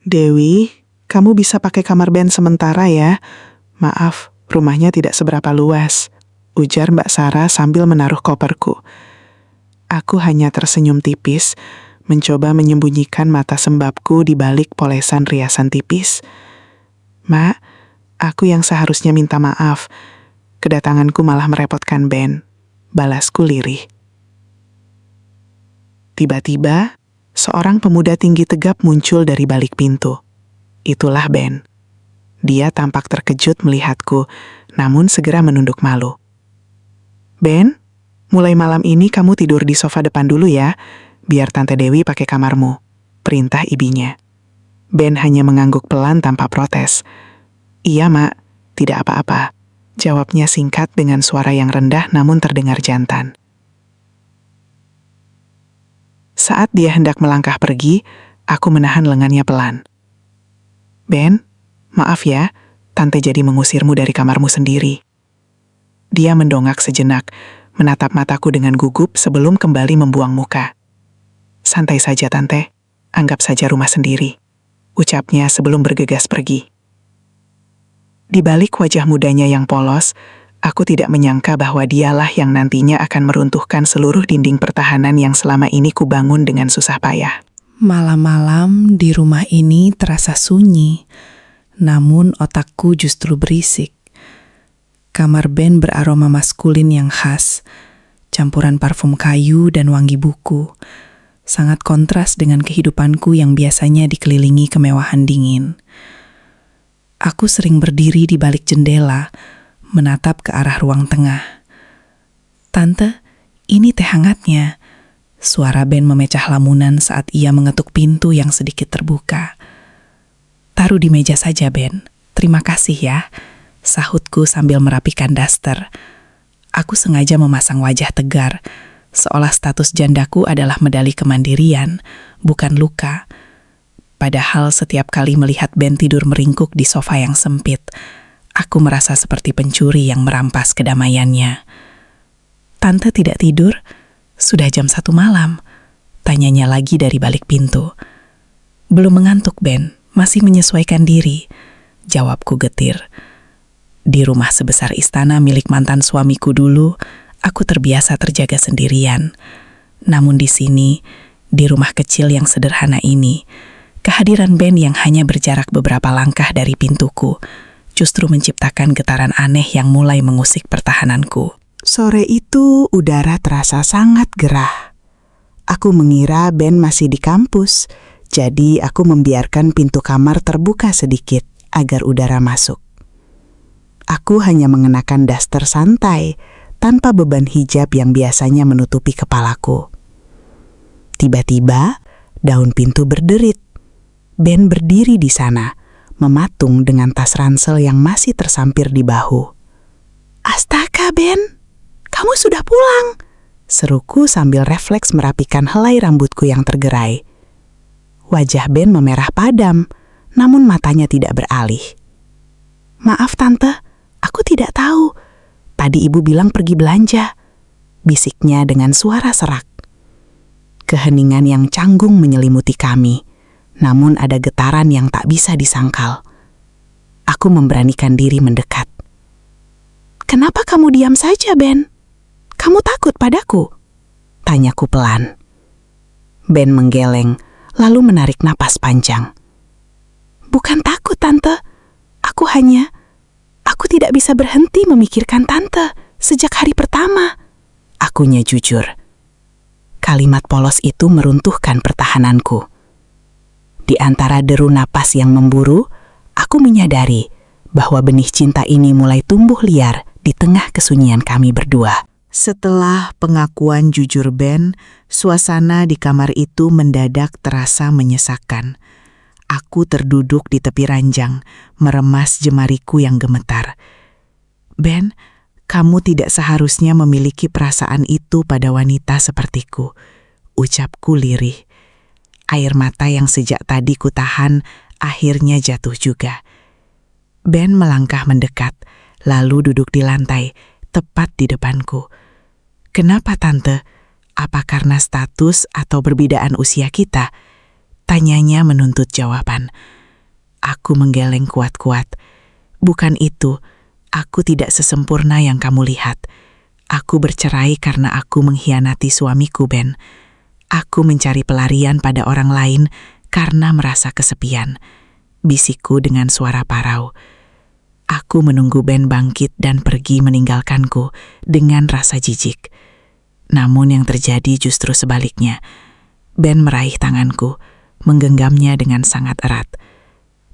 Dewi, kamu bisa pakai kamar Ben sementara ya. Maaf, rumahnya tidak seberapa luas, ujar Mbak Sarah sambil menaruh koperku. Aku hanya tersenyum tipis, mencoba menyembunyikan mata sembabku di balik polesan riasan tipis. Mak, aku yang seharusnya minta maaf. Kedatanganku malah merepotkan Ben. Balasku lirih. Tiba-tiba, seorang pemuda tinggi tegap muncul dari balik pintu. Itulah Ben. Dia tampak terkejut melihatku, namun segera menunduk malu. Ben, mulai malam ini kamu tidur di sofa depan dulu ya, biar Tante Dewi pakai kamarmu, perintah ibunya. Ben hanya mengangguk pelan tanpa protes. Iya, Mak, tidak apa-apa, jawabnya singkat dengan suara yang rendah namun terdengar jantan. Saat dia hendak melangkah pergi, aku menahan lengannya pelan. Ben, maaf ya, Tante jadi mengusirmu dari kamarmu sendiri. Dia mendongak sejenak, menatap mataku dengan gugup sebelum kembali membuang muka. Santai saja, Tante, anggap saja rumah sendiri, ucapnya sebelum bergegas pergi. Di balik wajah mudanya yang polos, aku tidak menyangka bahwa dialah yang nantinya akan meruntuhkan seluruh dinding pertahanan yang selama ini kubangun dengan susah payah. Malam-malam di rumah ini terasa sunyi, namun otakku justru berisik. Kamar Ben beraroma maskulin yang khas, campuran parfum kayu dan wangi buku. Sangat kontras dengan kehidupanku yang biasanya dikelilingi kemewahan dingin. Aku sering berdiri di balik jendela, menatap ke arah ruang tengah. Tante, ini teh hangatnya. Suara Ben memecah lamunan saat ia mengetuk pintu yang sedikit terbuka. Taruh di meja saja, Ben. Terima kasih ya, sahutku sambil merapikan daster. Aku sengaja memasang wajah tegar, seolah status jandaku adalah medali kemandirian, bukan luka. Padahal setiap kali melihat Ben tidur meringkuk di sofa yang sempit, aku merasa seperti pencuri yang merampas kedamaiannya. Tante tidak tidur? Sudah jam 1 malam, tanyanya lagi dari balik pintu. Belum mengantuk, Ben, masih menyesuaikan diri, jawabku getir. Di rumah sebesar istana milik mantan suamiku dulu, aku terbiasa terjaga sendirian. Namun di sini, di rumah kecil yang sederhana ini, kehadiran Ben yang hanya berjarak beberapa langkah dari pintuku justru menciptakan getaran aneh yang mulai mengusik pertahananku. Sore itu udara terasa sangat gerah. Aku mengira Ben masih di kampus, jadi aku membiarkan pintu kamar terbuka sedikit agar udara masuk. Aku hanya mengenakan daster santai, tanpa beban hijab yang biasanya menutupi kepalaku. Tiba-tiba, daun pintu berderit. Ben berdiri di sana, mematung dengan tas ransel yang masih tersampir di bahu. "Astaga, Ben, kamu sudah pulang!" seruku sambil refleks merapikan helai rambutku yang tergerai. Wajah Ben memerah padam, namun matanya tidak beralih. "Maaf, Tante, aku tidak tahu. Tadi Ibu bilang pergi belanja," bisiknya dengan suara serak. Keheningan yang canggung menyelimuti kami. Namun ada getaran yang tak bisa disangkal. Aku memberanikan diri mendekat. "Kenapa kamu diam saja, Ben? Kamu takut padaku?" tanyaku pelan. Ben menggeleng, lalu menarik napas panjang. "Bukan takut, Tante. Aku tidak bisa berhenti memikirkan Tante sejak hari pertama," akunya jujur. Kalimat polos itu meruntuhkan pertahananku. Di antara deru napas yang memburu, aku menyadari bahwa benih cinta ini mulai tumbuh liar di tengah kesunyian kami berdua. Setelah pengakuan jujur Ben, suasana di kamar itu mendadak terasa menyesakan. Aku terduduk di tepi ranjang, meremas jemariku yang gemetar. "Ben, kamu tidak seharusnya memiliki perasaan itu pada wanita sepertiku," ucapku lirih. Air mata yang sejak tadi kutahan akhirnya jatuh juga. Ben melangkah mendekat, lalu duduk di lantai, tepat di depanku. "Kenapa, Tante? Apa karena status atau perbedaan usia kita?" Tanyanya menuntut jawaban. Aku menggeleng kuat-kuat. Bukan itu, aku tidak sesempurna yang kamu lihat. Aku bercerai karena aku mengkhianati suamiku, Ben. Aku mencari pelarian pada orang lain karena merasa kesepian. Bisikku dengan suara parau. Aku menunggu Ben bangkit dan pergi meninggalkanku dengan rasa jijik. Namun yang terjadi justru sebaliknya. Ben meraih tanganku, menggenggamnya dengan sangat erat.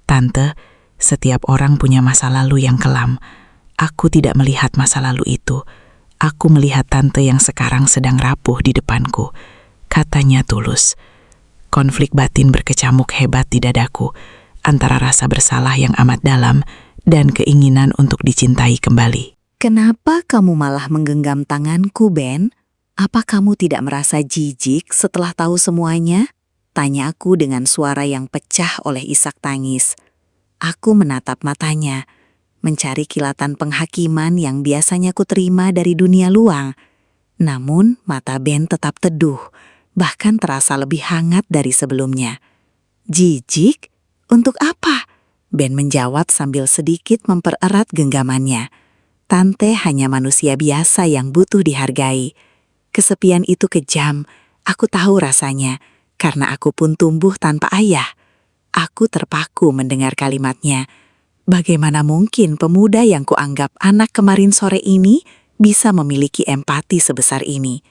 Tante, setiap orang punya masa lalu yang kelam. Aku tidak melihat masa lalu itu. Aku melihat tante yang sekarang sedang rapuh di depanku. Katanya tulus. Konflik batin berkecamuk hebat di dadaku, antara rasa bersalah yang amat dalam dan keinginan untuk dicintai kembali. Kenapa kamu malah menggenggam tanganku, Ben? Apa kamu tidak merasa jijik setelah tahu semuanya? Tanya aku dengan suara yang pecah oleh isak tangis. Aku menatap matanya, mencari kilatan penghakiman yang biasanya ku terima dari dunia luar. Namun mata Ben tetap teduh, bahkan terasa lebih hangat dari sebelumnya. Jijik? Untuk apa? Ben menjawab sambil sedikit mempererat genggamannya. Tante hanya manusia biasa yang butuh dihargai. Kesepian itu kejam, aku tahu rasanya, karena aku pun tumbuh tanpa ayah. Aku terpaku mendengar kalimatnya. Bagaimana mungkin pemuda yang kuanggap anak kemarin sore ini bisa memiliki empati sebesar ini?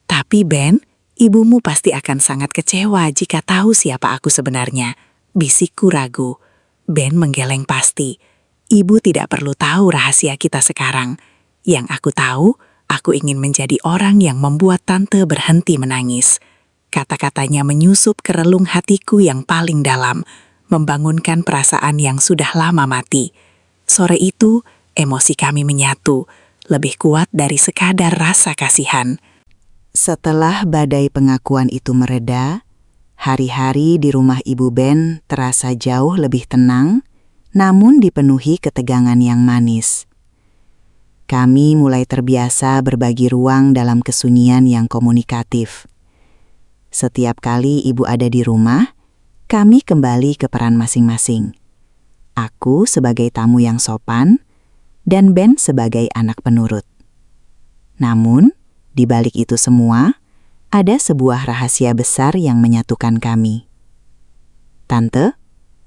Tapi Ben, ibumu pasti akan sangat kecewa jika tahu siapa aku sebenarnya. Bisikku ragu. Ben menggeleng pasti. Ibu tidak perlu tahu rahasia kita sekarang. Yang aku tahu, aku ingin menjadi orang yang membuat tante berhenti menangis. Kata-katanya menyusup ke relung hatiku yang paling dalam, membangunkan perasaan yang sudah lama mati. Sore itu, emosi kami menyatu, lebih kuat dari sekadar rasa kasihan. Setelah badai pengakuan itu mereda, hari-hari di rumah Ibu Ben terasa jauh lebih tenang, namun dipenuhi ketegangan yang manis. Kami mulai terbiasa berbagi ruang dalam kesunyian yang komunikatif. Setiap kali Ibu ada di rumah, kami kembali ke peran masing-masing. Aku sebagai tamu yang sopan, dan Ben sebagai anak penurut. Namun, di balik itu semua, ada sebuah rahasia besar yang menyatukan kami. "Tante,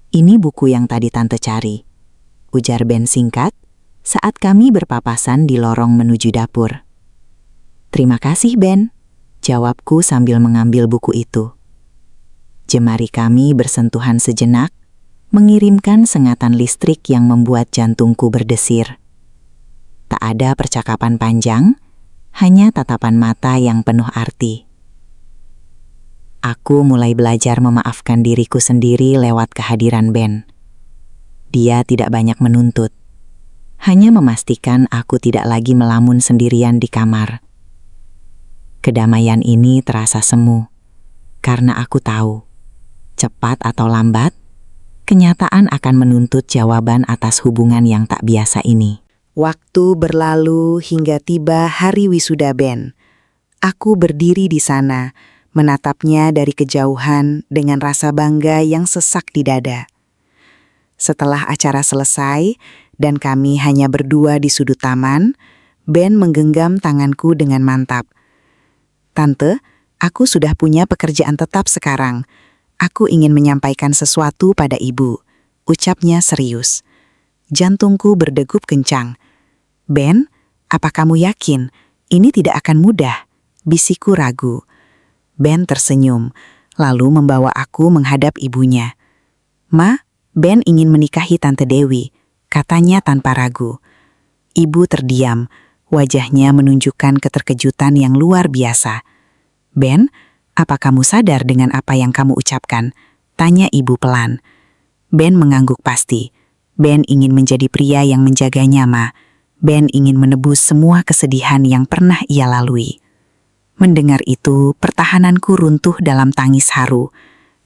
ini buku yang tadi Tante cari," ujar Ben singkat saat kami berpapasan di lorong menuju dapur. "Terima kasih, Ben," jawabku sambil mengambil buku itu. Jemari kami bersentuhan sejenak, mengirimkan sengatan listrik yang membuat jantungku berdesir. Tak ada percakapan panjang, hanya tatapan mata yang penuh arti. Aku mulai belajar memaafkan diriku sendiri lewat kehadiran Ben. Dia tidak banyak menuntut, hanya memastikan aku tidak lagi melamun sendirian di kamar. Kedamaian ini terasa semu, karena aku tahu, cepat atau lambat, kenyataan akan menuntut jawaban atas hubungan yang tak biasa ini. Waktu berlalu hingga tiba hari wisuda Ben. Aku berdiri di sana, menatapnya dari kejauhan dengan rasa bangga yang sesak di dada. Setelah acara selesai dan kami hanya berdua di sudut taman, Ben menggenggam tanganku dengan mantap. "Tante, aku sudah punya pekerjaan tetap sekarang. Aku ingin menyampaikan sesuatu pada ibu," ucapnya serius. Jantungku berdegup kencang. "Ben, apa kamu yakin ini tidak akan mudah?" bisikku ragu. Ben tersenyum, lalu membawa aku menghadap ibunya. "Ma, Ben ingin menikahi Tante Dewi," katanya tanpa ragu. Ibu terdiam, wajahnya menunjukkan keterkejutan yang luar biasa. "Ben, apa kamu sadar dengan apa yang kamu ucapkan?" tanya ibu pelan. Ben mengangguk pasti. Ben ingin menjadi pria yang menjaganya, Ma. Ben ingin menebus semua kesedihan yang pernah ia lalui. Mendengar itu, pertahananku runtuh dalam tangis haru.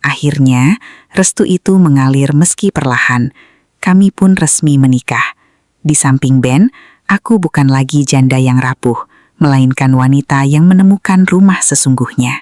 Akhirnya, restu itu mengalir meski perlahan. Kami pun resmi menikah. Di samping Ben, aku bukan lagi janda yang rapuh, melainkan wanita yang menemukan rumah sesungguhnya.